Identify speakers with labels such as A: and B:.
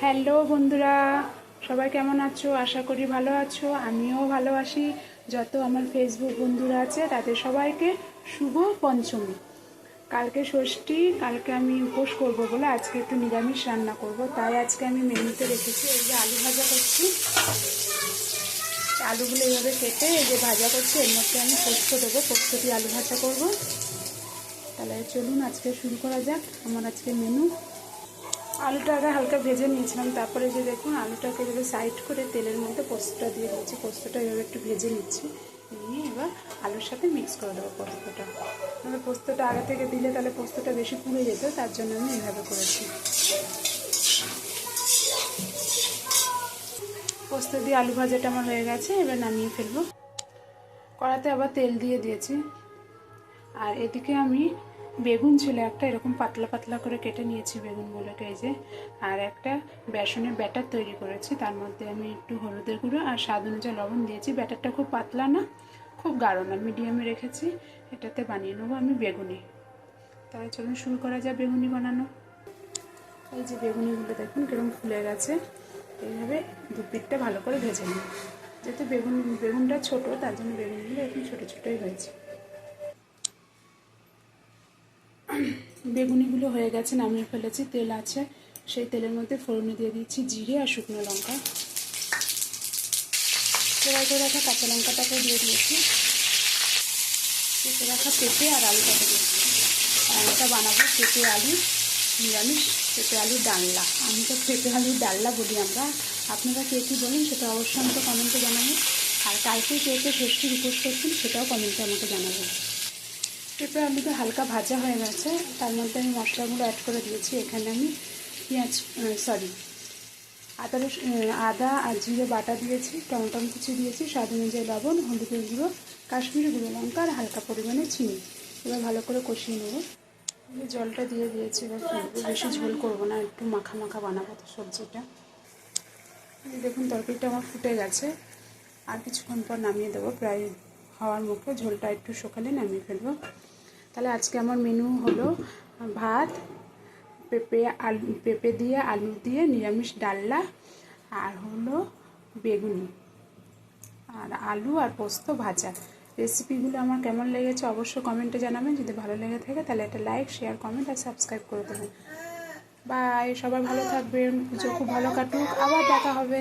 A: Hello বন্ধুরা, সবাই কেমন আছো? আশা করি ভালো আছো। আমিও ভালো আছি। যত আমার ফেসবুক বন্ধুরা আছে তাদের সবাইকে শুভ পঞ্চমী। কালকে ষষ্ঠী, কালকে আমি উপোস করবো বলে আজকে একটু নিরামিষ রান্না করব। তাই আজকে আমি মেনুতে রেখেছি এই যে আলু ভাজা করছি। আলুগুলো এইভাবে কেটে এই যে ভাজা করছি, এর মধ্যে আমি পোস্ত দেবো, পোস্ত দিয়ে আলু ভাজা করব। তাহলে চলুন আজকে শুরু করা যাক আমার আজকে মেনু। আলুটা আগে হালকা ভেজে নিয়েছিলাম, তারপরে যে দেখুন আলুটাকে এভাবে সাইড করে তেলের মধ্যে পোস্তটা দিয়ে দিয়েছি। পোস্তটা এভাবে একটু ভেজে নিচ্ছি, নিয়ে এবার আলুর সাথে মিক্স করে দেবো পোস্তটা। মানে পোস্তটা আগে থেকে দিলে তাহলে পোস্তটা বেশি পুড়ে যেত, তার জন্য আমি এইভাবে করেছি। পোস্ত দিয়ে আলু ভাজাটা আমার হয়ে গেছে, এবার নামিয়ে ফেলবো। কড়াতে আবার তেল দিয়ে দিয়েছি। আর এদিকে আমি বেগুন ছিল একটা, এরকম পাতলা পাতলা করে কেটে নিয়েছি বেগুনগুলোকে এই যে। আর একটা বেসনের ব্যাটার তৈরি করেছি, তার মধ্যে আমি একটু হলুদের গুঁড়ো আর স্বাদ অনুযায়ী লবণ দিয়েছি। ব্যাটারটা খুব পাতলা না, খুব গাঢ় না, মিডিয়ামে রেখেছি। এটাতে বানিয়ে নেবো আমি বেগুনি। তাহলে চলুন শুরু করা যায় বেগুনি বানানো। এই যে বেগুনিগুলো দেখুন কিরকম ফুলে গেছে। এইভাবে দুপিঠটা ভালো করে ভেজে নিই। যেহেতু বেগুনটা ছোটো, তার জন্য বেগুনগুলো এরকম ছোটো ছোটোই হয়েছে। বেগুনিগুলো হয়ে গেছে, নামিয়ে ফেলেছি। তেল আছে, সেই তেলের মধ্যে ফোড়নে দিয়ে দিচ্ছি জিরে আর শুকনো লঙ্কা। ফ্রাই করে রাখা কাঁচা লঙ্কাটাকে দিয়ে দিয়েছি। কেটে রাখা পেঁপে আর আলুটাকে দিয়ে দিয়েছি। আর এটা বানাবো পেঁপে আলু নিরামিষ, পেঁপে আলুর ডালনা। আমি তো পেঁপে আলুর ডালনা বলি আমরা। আপনারা কে কী বলেন সেটা অবশ্যই আমাকে কমেন্টে জানাবেন। আর কালকে কে কে ষষ্ঠীর উপোস করছেন সেটাও কমেন্টে আমাকে জানাবেন। পেঁপে আলুটা হালকা ভাজা হয়ে গেছে, তার মধ্যে আমি মশলাগুলো অ্যাড করে দিয়েছি। এখানে আমি আদা আর জিরে বাটা দিয়েছি, টমেটো কুচি দিয়েছি, স্বাদ অনুযায়ী লবণ, হলুদের গুঁড়ো, কাশ্মীরি গুঁড়ো লঙ্কা আর হালকা পরিমাণে চিনি। এবার ভালো করে কষিয়ে নেব। জলটা দিয়ে দিয়েছি, এবার ফুলবো। বেশি ঝোল করবো না, একটু মাখা মাখা বানাবো তো সবজিটা। দেখুন তরকারিটা আমার ফুটে গেছে, আর কিছুক্ষণ পর নামিয়ে দেবো। প্রায় হওয়ার মুখে, ঝোলটা একটু শুকালে নামিয়ে ফেলবো। তাহলে আজকে আমার মেনু হলো ভাত, পেঁপে দিয়ে আলু দিয়ে নিরামিষ ডালনা, আর হলো বেগুনি, আর আলু আর পোস্ত ভাজা। রেসিপিগুলো আমার কেমন লেগেছে অবশ্যই কমেন্টে জানাবেন। যদি ভালো লেগে থাকে তাহলে একটা লাইক, শেয়ার, কমেন্ট আর সাবস্ক্রাইব করে দেবেন। বাই, সবাই ভালো থাকবেন, পুজো খুব ভালো কাটুক, আবার দেখা হবে।